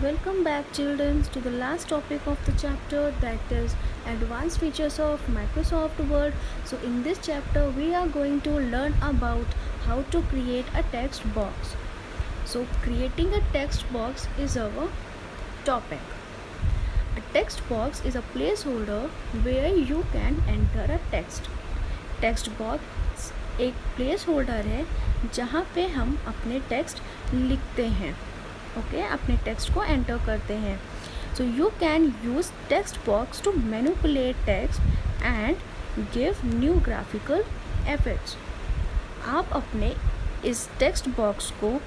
Welcome back, children, to the last topic of the chapter, that is advanced features of Microsoft Word. So, in this chapter, we are going to learn about how to create a text box. So, creating a text box is our topic. A text box is a placeholder where you can enter a text. Text box एक place holder है जहाँ पे हम अपने text लिखते हैं, okay, अपने text को एंटर करते हैं. So you can use text box to manipulate text and give new graphical effects. आप अपने इस टेक्स्ट बॉक्स को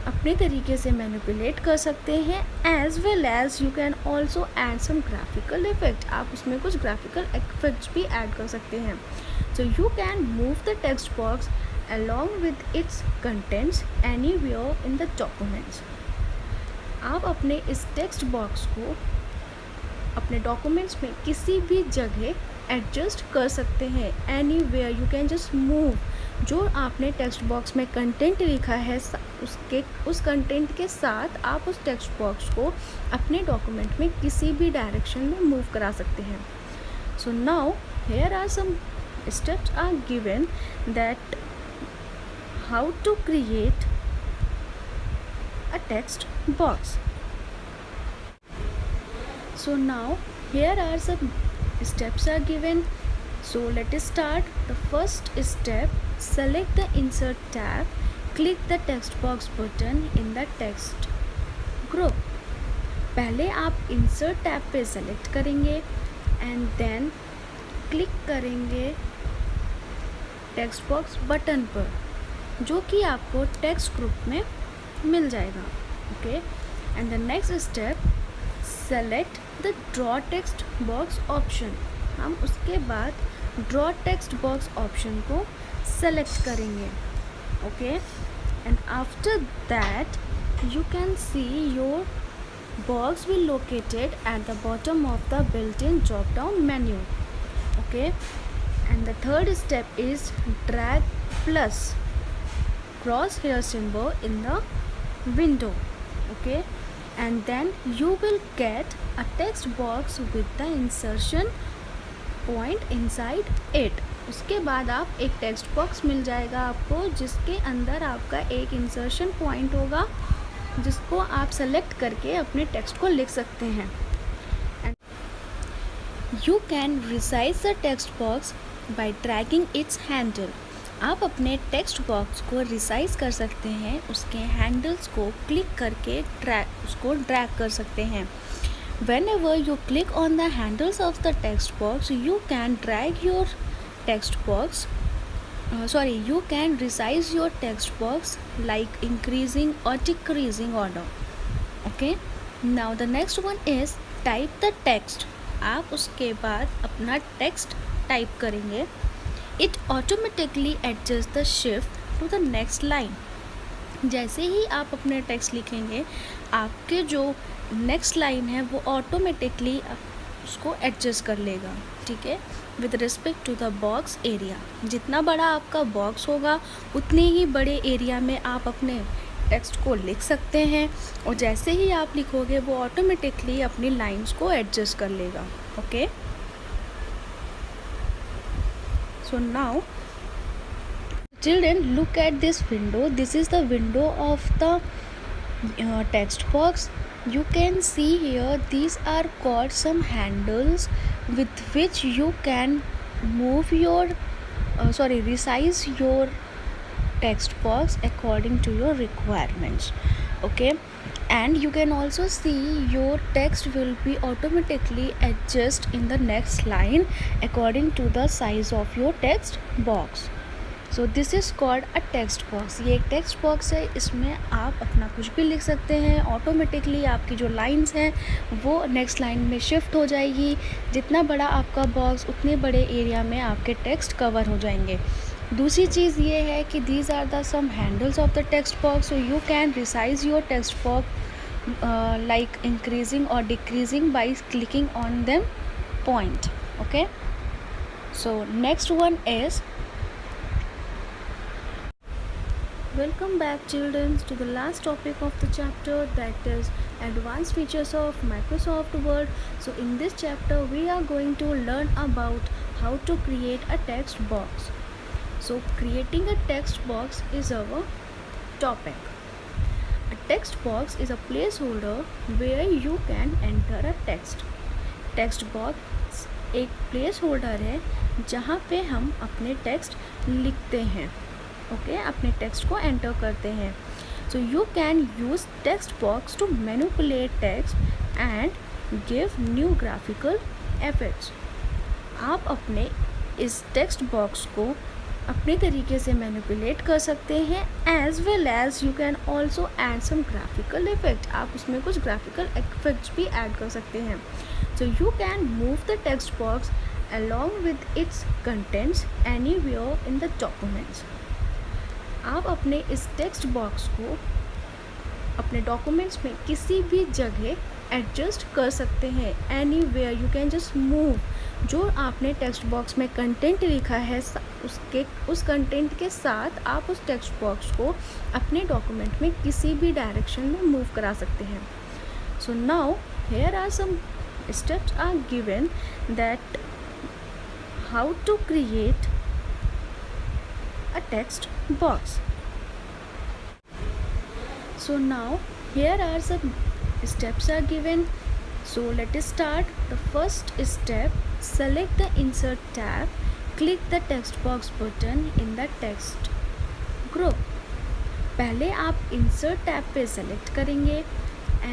अपने तरीके से मैनिपुलेट कर सकते हैं, as well as you can also add some graphical effect. आप उसमें कुछ ग्राफिकल इफेक्ट्स भी ऐड कर सकते हैं. So you can move the text box along with its contents anywhere in the documents. आप अपने इस टेक्स्ट बॉक्स को अपने डॉक्यूमेंट्स में किसी भी जगह एडजस्ट कर सकते हैं. Anywhere you can just move. जो आपने टेक्स्ट बॉक्स में कंटेंट लिखा है उस कंटेंट के साथ आप उस टेक्स्ट बॉक्स को अपने डॉक्यूमेंट में किसी भी डायरेक्शन में मूव करा सकते हैं. So now here are some steps are given that how to create a text box. So now here are some steps are given. So let us start. The first step, select the insert tab, click the text box button in the text group. पहले आप insert tab पे select करेंगे and then click करेंगे text box button पर, जो कि आपको text group में मिल जाएगा. Okay, and the next step, select the draw text box option. हम उसके बाद ड्रॉ टेक्स्ट बॉक्स ऑप्शन को सेलेक्ट करेंगे. Okay, and after that you can see your box will located at the bottom of the built in drop down menu. Okay, and the third step is drag plus crosshair symbol in the window. Okay, and then you will get a text box with the insertion point inside it. उसके बाद आप एक text box मिल जाएगा आपको, जिसके अंदर आपका एक इंसर्शन पॉइंट होगा जिसको आप सेलेक्ट करके अपने टेक्स्ट को लिख सकते हैं. You can resize the text box by dragging its handle. आप अपने टेक्स्ट बॉक्स को रिसाइज कर सकते हैं, उसके हैंडल्स को क्लिक करके उसको ड्रैग कर सकते हैं. Whenever you click on the handles of the text box, you can drag your text box. You can resize your text box like increasing or decreasing order. Okay. Now the next one is type the text. आप उसके बाद अपना text type करेंगे. It automatically adjust the shift to the next line. जैसे ही आप अपने text लिखेंगे, आपके जो नेक्स्ट लाइन है वो ऑटोमेटिकली उसको एडजस्ट कर लेगा. ठीक है, with respect to the box area. जितना बड़ा आपका बॉक्स होगा उतने ही बड़े एरिया में आप अपने टेक्स्ट को लिख सकते हैं, और जैसे ही आप लिखोगे वो ऑटोमेटिकली अपनी लाइंस को एडजस्ट कर लेगा. Okay, so now children look at this window. This is the window of the text box. You can see here these are called some handles with which you can move your resize your text box according to your requirements. Okay, and you can also see your text will be automatically adjust in the next line according to the size of your text box. So this is called a text box. ये एक text box है, इसमें आप अपना कुछ भी लिख सकते हैं. ऑटोमेटिकली आपकी जो लाइंस हैं वो नेक्स्ट लाइन में शिफ्ट हो जाएगी. जितना बड़ा आपका बॉक्स उतने बड़े एरिया में आपके टेक्स्ट कवर हो जाएंगे. दूसरी चीज़ ये है कि these are the some handles of the text box. So you can resize your text box like increasing or decreasing by clicking on them point. Okay, so next one is Welcome back, children, to the last topic of the chapter, that is advanced features of Microsoft Word. So, in this chapter, we are going to learn about how to create a text box. So, creating a text box is our topic. A text box is a placeholder where you can enter a text. Text box एक place holder है जहाँ पे हम अपने text लिखते हैं, okay, अपने text को एंटर करते हैं. So you can use text box to manipulate text and give new graphical effects. आप अपने इस टेक्स्ट बॉक्स को अपने तरीके से मैनिपुलेट कर सकते हैं, as well as you can also add some graphical effect. आप उसमें कुछ ग्राफिकल इफेक्ट्स भी ऐड कर सकते हैं. So you can move the text box along with its contents anywhere in the documents. आप अपने इस टेक्स्ट बॉक्स को अपने डॉक्यूमेंट्स में किसी भी जगह एडजस्ट कर सकते हैं. Anywhere you can just move. जो आपने टेक्स्ट बॉक्स में कंटेंट लिखा है उस कंटेंट के साथ आप उस टेक्स्ट बॉक्स को अपने डॉक्यूमेंट में किसी भी डायरेक्शन में मूव करा सकते हैं. So now here are some steps are given that how to create a text box. So now here are some steps are given. So let us start. The first step, select the insert tab, click the text box button in the text group. पहले आप insert tab पे select करेंगे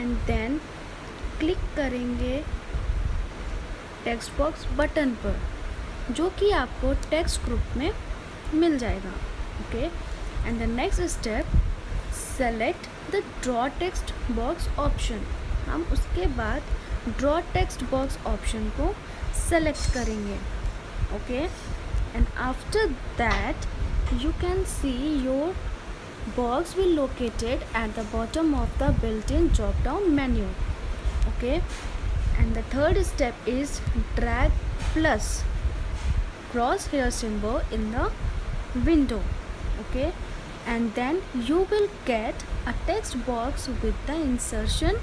and then click करेंगे text box button पर, जो कि आपको text group में मिल जाएगा, okay. And the next step, select the draw text box option. हम उसके बाद ड्रॉ टेक्स्ट बॉक्स ऑप्शन को सेलेक्ट करेंगे, okay. And after that you can see your box will located at the bottom of the built in drop down menu, okay. And the third step is drag plus crosshair symbol in the window, okay, and then you will get a text box with the insertion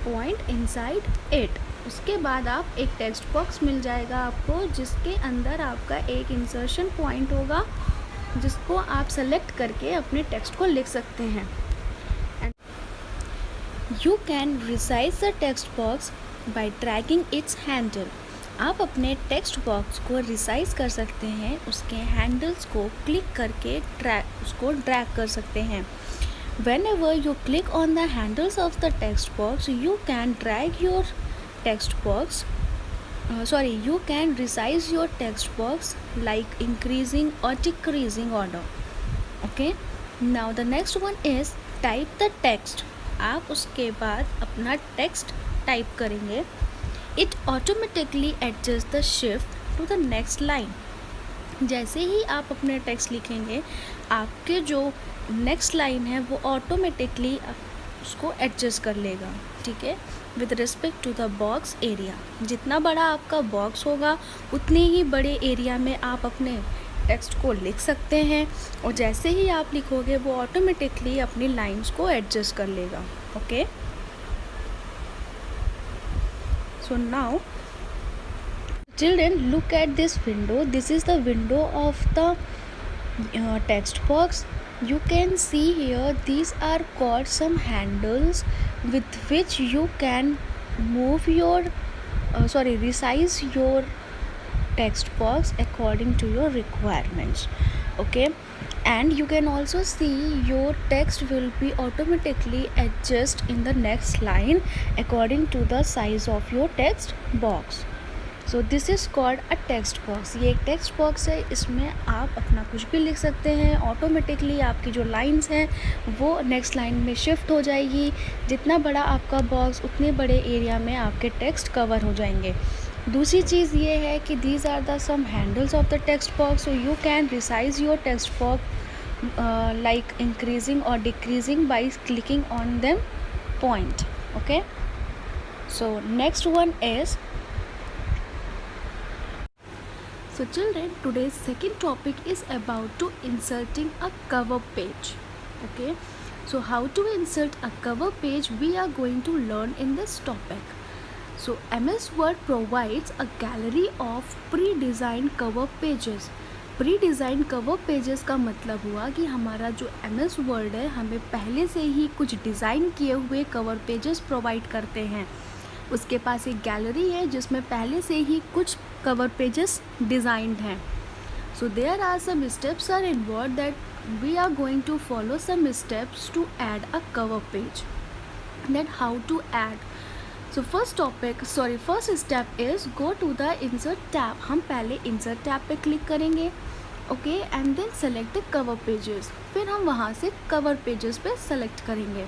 point inside it. उसके बाद आप एक text box मिल जाएगा आपको, जिसके अंदर आपका एक इंसर्शन पॉइंट होगा जिसको आप सेलेक्ट करके अपने टेक्स्ट को लिख सकते हैं. You can resize the text box by dragging its handle. आप अपने टेक्स्ट बॉक्स को रिसाइज कर सकते हैं, उसके हैंडल्स को क्लिक करके उसको ड्रैग कर सकते हैं. Whenever you click on the handles of the text box, you can drag your text box. You can resize your text box like increasing or decreasing order. Okay. Now the next one is type the text. आप उसके बाद अपना text type करेंगे. It automatically adjust the shift to the next line. जैसे ही आप अपने text लिखेंगे, आपके जो नेक्स्ट लाइन है वो ऑटोमेटिकली उसको एडजस्ट कर लेगा, ठीक है, with respect to the box area. जितना बड़ा आपका बॉक्स होगा उतने ही बड़े एरिया में आप अपने टेक्स्ट को लिख सकते हैं, और जैसे ही आप लिखोगे वो ऑटोमेटिकली अपनी लाइंस को एडजस्ट कर लेगा, okay. So now children, look at this window. This is the window of the text box. You can see here these are called some handles with which you can move your resize your text box according to your requirements, okay. And you can also see your text will be automatically adjust in the next line according to the size of your text box. So this is called a text box. ये एक text box है, इसमें आप अपना कुछ भी लिख सकते हैं. ऑटोमेटिकली आपकी जो लाइंस हैं वो नेक्स्ट लाइन में शिफ्ट हो जाएगी. जितना बड़ा आपका बॉक्स उतने बड़े एरिया में आपके टेक्स्ट कवर हो जाएंगे. दूसरी चीज़ ये है कि these are the some handles of the text box. So you can resize your text box like increasing or decreasing by clicking on them point, okay. So next one is, so children, today's second topic is about to inserting a cover page. Okay, so how to insert a cover page we are going to learn in this topic. So MS Word provides a gallery of pre-designed cover pages. Pre-designed cover pages का मतलब हुआ कि हमारा जो MS Word है हमें पहले से ही कुछ डिज़ाइन किए हुए कवर पेजेस प्रोवाइड करते हैं. उसके पास एक गैलरी है जिसमें पहले से ही कुछ कवर पेजेस डिज़ाइंड हैं. So there are some steps are involved that we are going to follow some steps to add a cover page. Then how to add. So first step is go to the insert tab. हम पहले insert tab पे click करेंगे. Okay, and then select the cover pages. फिर हम वहाँ से cover pages पे select करेंगे.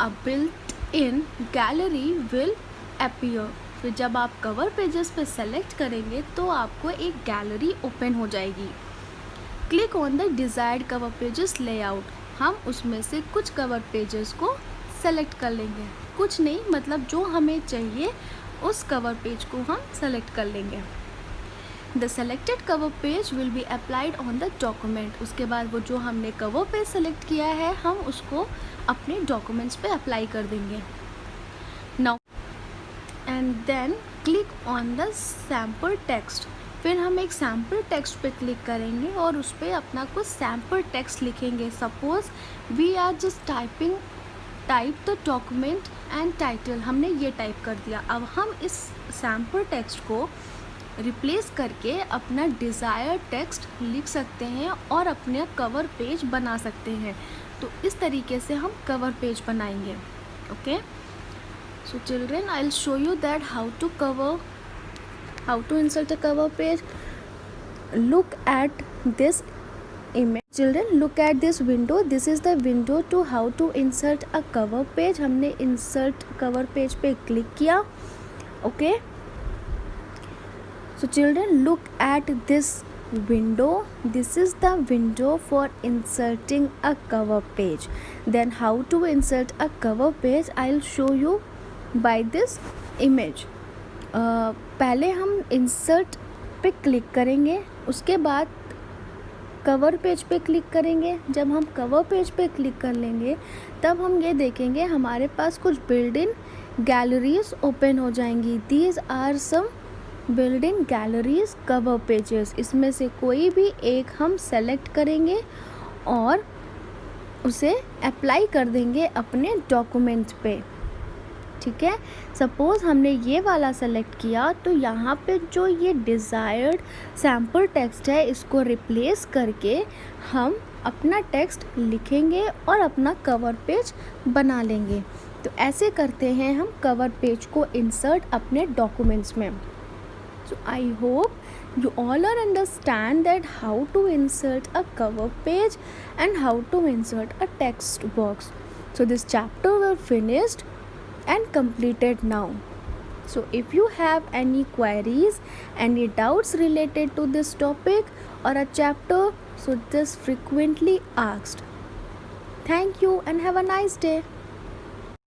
A built-in gallery will appear. फिर जब आप कवर पेजेस पे सेलेक्ट करेंगे तो आपको एक गैलरी ओपन हो जाएगी. Click on the desired cover pages layout. हम उसमें से कुछ कवर पेजेस को सेलेक्ट कर लेंगे. कुछ नहीं, मतलब जो हमें चाहिए उस कवर पेज को हम सेलेक्ट कर लेंगे. The selected cover page will be applied on the document. उसके बाद वो जो हमने कवर पेज सेलेक्ट किया है हम उसको अपने डॉक्यूमेंट्स पे अप्लाई कर देंगे. Now and then click on the sample text. फिर हम एक सैम्पल टेक्स्ट पे क्लिक करेंगे और उस पर अपना कुछ सैम्पल टेक्स्ट लिखेंगे. Suppose we are just type the document and title. हमने ये टाइप कर दिया. अब हम इस सैम्पल टेक्स्ट को रिप्लेस करके अपना डिज़ायर टेक्स्ट लिख सकते हैं और अपने कवर पेज बना सकते हैं. तो इस तरीके से हम कवर पेज बनाएंगे. Okay, so children, I'll show you that how to insert a cover page. Look at this image. Children, look at this window. This is the window to how to insert a cover page. हमने insert cover page पे click किया. Okay, so children, look at this window. This is the window for inserting a cover page. Then how to insert a cover page I'll show you by this image. पहले हम insert पे click करेंगे. उसके बाद cover page पे click करेंगे. जब हम कवर पेज पे क्लिक कर लेंगे तब हम ये देखेंगे हमारे पास कुछ बिल्ड-इन गैलरीज ओपन हो जाएंगी. These are some built in galleries cover pages. इसमें से कोई भी एक हम सेलेक्ट करेंगे और उसे अप्लाई कर देंगे अपने डॉक्यूमेंट पे. ठीक है, सपोज़ हमने ये वाला सेलेक्ट किया तो यहाँ पे जो ये डिज़ायर्ड सैम्पल टेक्स्ट है इसको रिप्लेस करके हम अपना टेक्स्ट लिखेंगे और अपना कवर पेज बना लेंगे. तो ऐसे करते हैं हम कवर पेज को इंसर्ट अपने डॉक्यूमेंट्स में. So I hope you all are understand that how to insert a cover page and how to insert a text box. So this chapter will finished and completed now. So if you have any queries, any doubts related to this topic or a chapter, so just frequently asked. Thank you and have a nice day.